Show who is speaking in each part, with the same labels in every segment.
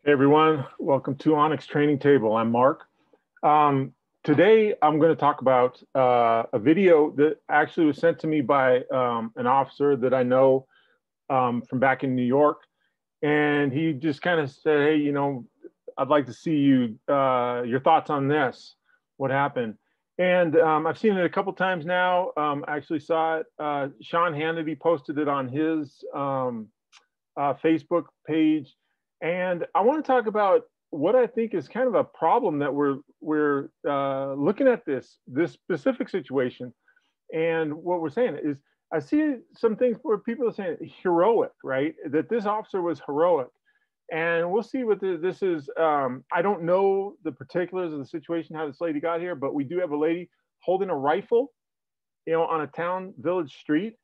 Speaker 1: Hey everyone, welcome to Onyx Training Table. I'm Mark. Today I'm going to talk about a video that actually was sent to me by an officer that I know from back in New York. And he just kind of said, hey, I'd like to see your thoughts on this, what happened. And I've seen it a couple times now. I actually saw it. Sean Hannity posted it on his Facebook page. And I want to talk about what I think is kind of a problem that we're looking at this specific situation. And what we're saying is, I see some things where people are saying heroic, right? That this officer was heroic. And we'll see what this is. I don't know the particulars of the situation, how this lady got here, but we do have a lady holding a rifle, on a town village street.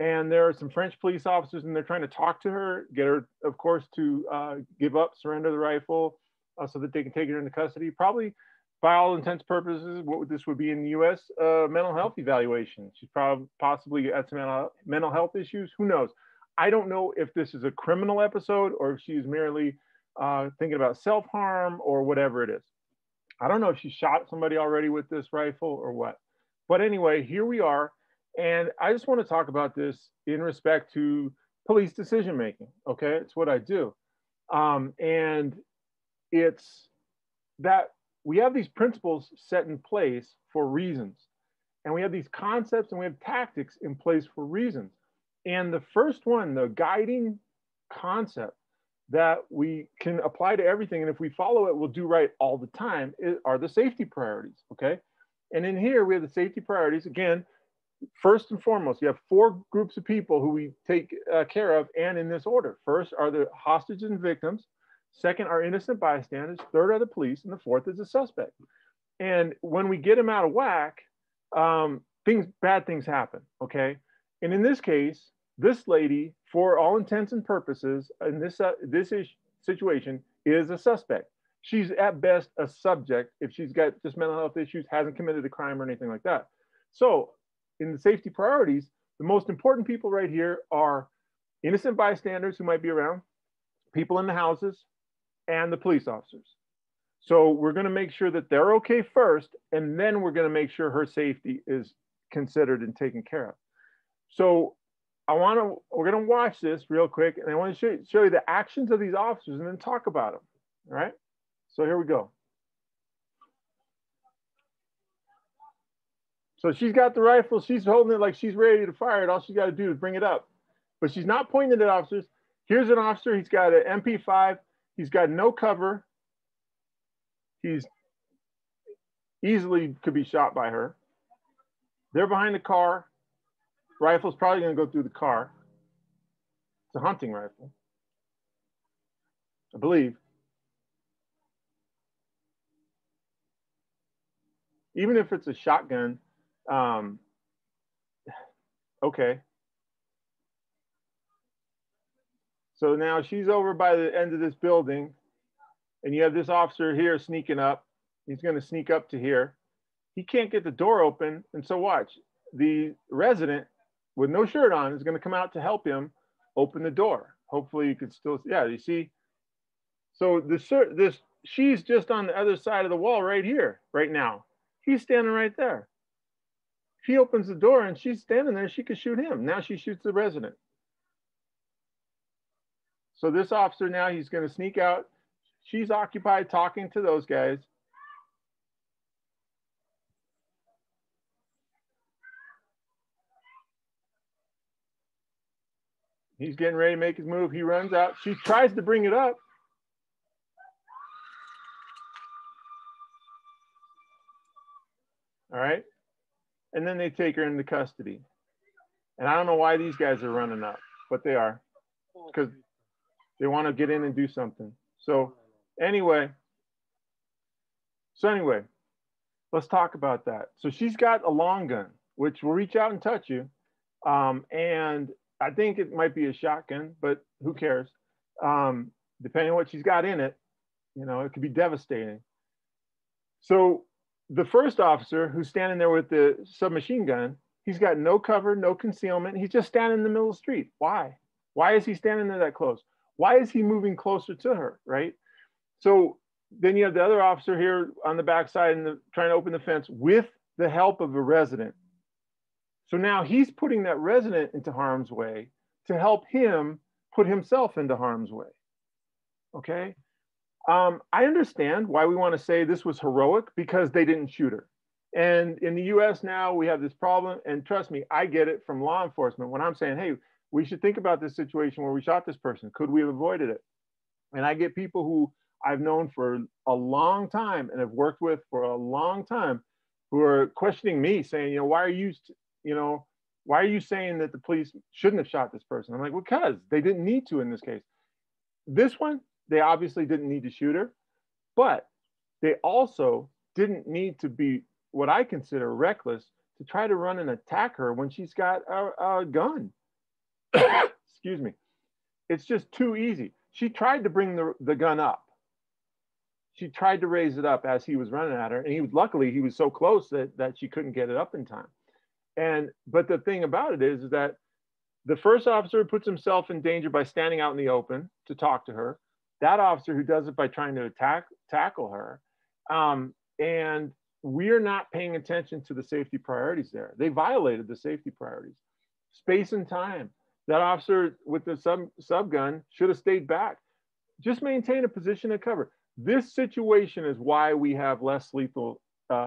Speaker 1: And there are some French police officers, and they're trying to talk to her, get her, of course, to give up, surrender the rifle, so that they can take her into custody. Probably, by all intents and purposes, what this would be in the U.S. Mental health evaluation. She's probably possibly had some mental health issues. Who knows? I don't know if this is a criminal episode or if she's merely thinking about self-harm or whatever it is. I don't know if she shot somebody already with this rifle or what. But anyway, here we are. And I just want to talk about this in respect to police decision making. Okay, it's what I do. And it's that we have these principles set in place for reasons. And we have these concepts and we have tactics in place for reasons. And the first one, the guiding concept that we can apply to everything, and if we follow it, we'll do right all the time, are the safety priorities. Okay. And in here, we have the safety priorities. Again, first and foremost, you have four groups of people who we take care of, and in this order. First are the hostages and victims. Second are innocent bystanders. Third are the police. And the fourth is the suspect. And when we get them out of whack, bad things happen, okay? And in this case, this lady, for all intents and purposes, in this situation, is a suspect. She's at best a subject if she's got just mental health issues, hasn't committed a crime or anything like that. So in the safety priorities, the most important people right here are innocent bystanders who might be around, people in the houses, and the police officers. So we're going to make sure that they're okay first, and then we're going to make sure her safety is considered and taken care of. So we're going to watch this real quick, and I want to show you the actions of these officers and then talk about them. All right? So here we go. So she's got the rifle. She's holding it like she's ready to fire it. All she's got to do is bring it up. But she's not pointing it at officers. Here's an officer. He's got an MP5. He's got no cover. He's easily could be shot by her. They're behind the car. Rifle's probably going to go through the car. It's a hunting rifle, I believe. Even if it's a shotgun, okay. So now she's over by the end of this building, and you have this officer here sneaking up. He's going to sneak up to here. He can't get the door open, and so watch. The resident with no shirt on is going to come out to help him open the door. Hopefully you could still, yeah, you see. So she's just on the other side of the wall right here, right now. He's standing right there. If he opens the door and she's standing there, she could shoot him. Now she shoots the resident. So this officer now, he's going to sneak out. She's occupied talking to those guys. He's getting ready to make his move. He runs out. She tries to bring it up. All right. And then they take her into custody. And I don't know why these guys are running up, but they are, because they want to get in and do something. So anyway, let's talk about that. So she's got a long gun, which will reach out and touch you. And I think it might be a shotgun, but who cares? Depending on what she's got in it, it could be devastating. So the first officer who's standing there with the submachine gun, he's got no cover, no concealment. He's just standing in the middle of the street. Why? Why is he standing there that close? Why is he moving closer to her, right? So then you have the other officer here on the backside and trying to open the fence with the help of a resident. So now he's putting that resident into harm's way to help him put himself into harm's way. Okay. I understand why we want to say this was heroic, because they didn't shoot her. And in the US now, we have this problem. And trust me, I get it from law enforcement when I'm saying, hey, we should think about this situation where we shot this person. Could we have avoided it? And I get people who I've known for a long time and have worked with for a long time who are questioning me, saying, why are you saying that the police shouldn't have shot this person? I'm like, well, because they didn't need to in this case. This one, they obviously didn't need to shoot her, but they also didn't need to be what I consider reckless to try to run and attack her when she's got a gun. Excuse me. It's just too easy. She tried to bring the gun up. She tried to raise it up as he was running at her. And luckily he was so close that she couldn't get it up in time. But the thing about it is that the first officer puts himself in danger by standing out in the open to talk to her. That officer who does it by trying to tackle her. And we're not paying attention to the safety priorities there. They violated the safety priorities. Space and time. That officer with the sub gun should have stayed back. Just maintain a position of cover. This situation is why we have less lethal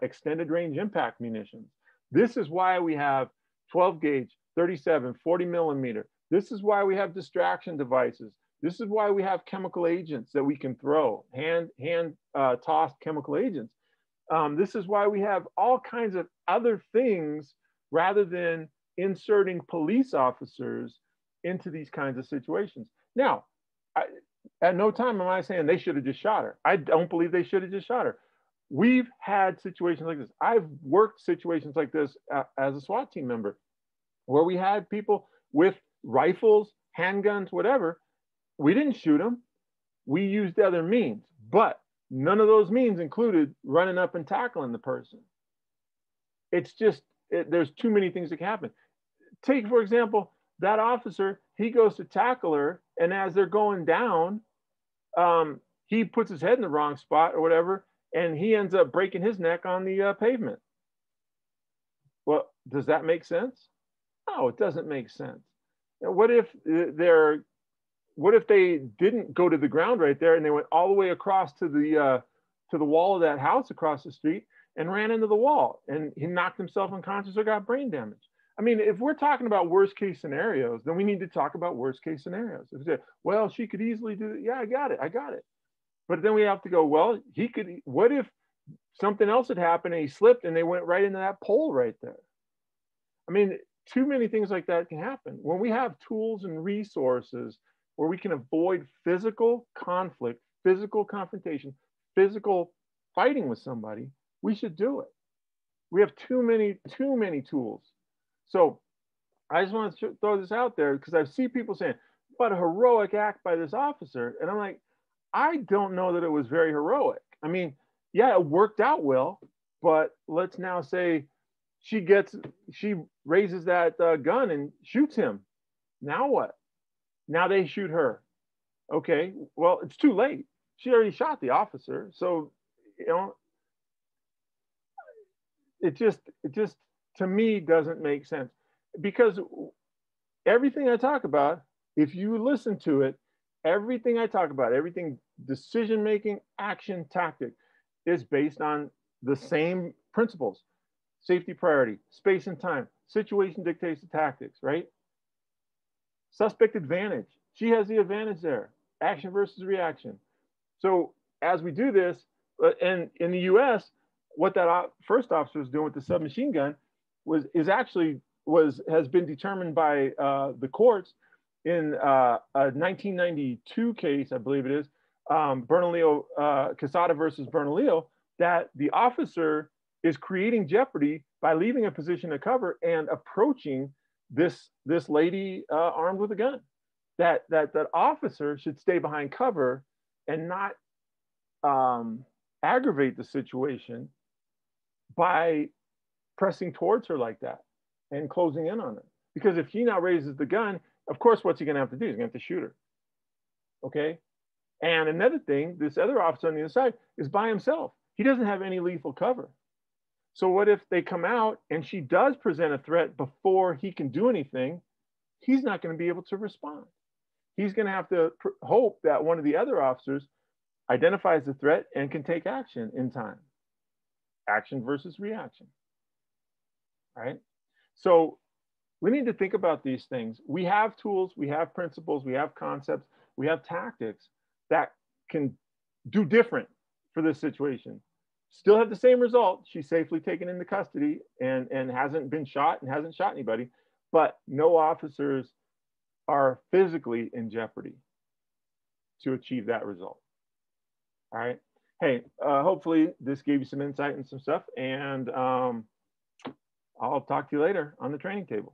Speaker 1: extended range impact munitions. This is why we have 12 gauge, 37, 40 millimeter. This is why we have distraction devices. This is why we have chemical agents that we can throw, hand tossed chemical agents. This is why we have all kinds of other things rather than inserting police officers into these kinds of situations. Now, at no time am I saying they should have just shot her. I don't believe they should have just shot her. We've had situations like this. I've worked situations like this as a SWAT team member, where we had people with rifles, handguns, whatever. We didn't shoot them. We used other means, but none of those means included running up and tackling the person. It's just, there's too many things that can happen. Take, for example, that officer, he goes to tackle her, and as they're going down, he puts his head in the wrong spot or whatever, and he ends up breaking his neck on the pavement. Well, does that make sense? No, it doesn't make sense. What if they didn't go to the ground right there and they went all the way across to the wall of that house across the street and ran into the wall and he knocked himself unconscious or got brain damage? I mean, if we're talking about worst case scenarios, then we need to talk about worst case scenarios. If they say, well, she could easily do it. Yeah, I got it. But then we have to go, well, what if something else had happened and he slipped and they went right into that pole right there? I mean, too many things like that can happen. When we have tools and resources where we can avoid physical conflict, physical confrontation, physical fighting with somebody, we should do it. We have too many tools. So I just want to throw this out there because I see people saying, what a heroic act by this officer. And I'm like, I don't know that it was very heroic. I mean, yeah, it worked out well, but let's now say she raises that gun and shoots him. Now what? Now they shoot her. Okay, well, it's too late. She already shot the officer. So, it just to me doesn't make sense, because everything I talk about, if you listen to it, everything I talk about, everything decision making, action, tactic is based on the same principles: safety priority, space and time, situation dictates the tactics, right? Suspect advantage. She has the advantage there. Action versus reaction. So as we do this, and in the US, what that first officer was doing with the submachine gun has been determined by the courts in a 1992 case, I believe it is, Bernalillo, Quesada versus Bernalillo, that the officer is creating jeopardy by leaving a position of cover and approaching this lady armed with a gun. That officer should stay behind cover and not aggravate the situation by pressing towards her like that and closing in on her. Because if he now raises the gun, of course, what's he going to have to do? He's going to have to shoot her. Okay. And another thing, this other officer on the other side is by himself. He doesn't have any lethal cover. So what if they come out and she does present a threat before he can do anything? He's not going to be able to respond. He's going to have to hope that one of the other officers identifies the threat and can take action in time. Action versus reaction, right? So we need to think about these things. We have tools, we have principles, we have concepts, we have tactics that can do different for this situation. Still have the same result. She's safely taken into custody and hasn't been shot and hasn't shot anybody, but no officers are physically in jeopardy to achieve that result. All right. Hey, hopefully this gave you some insight and some stuff, and I'll talk to you later on the training table.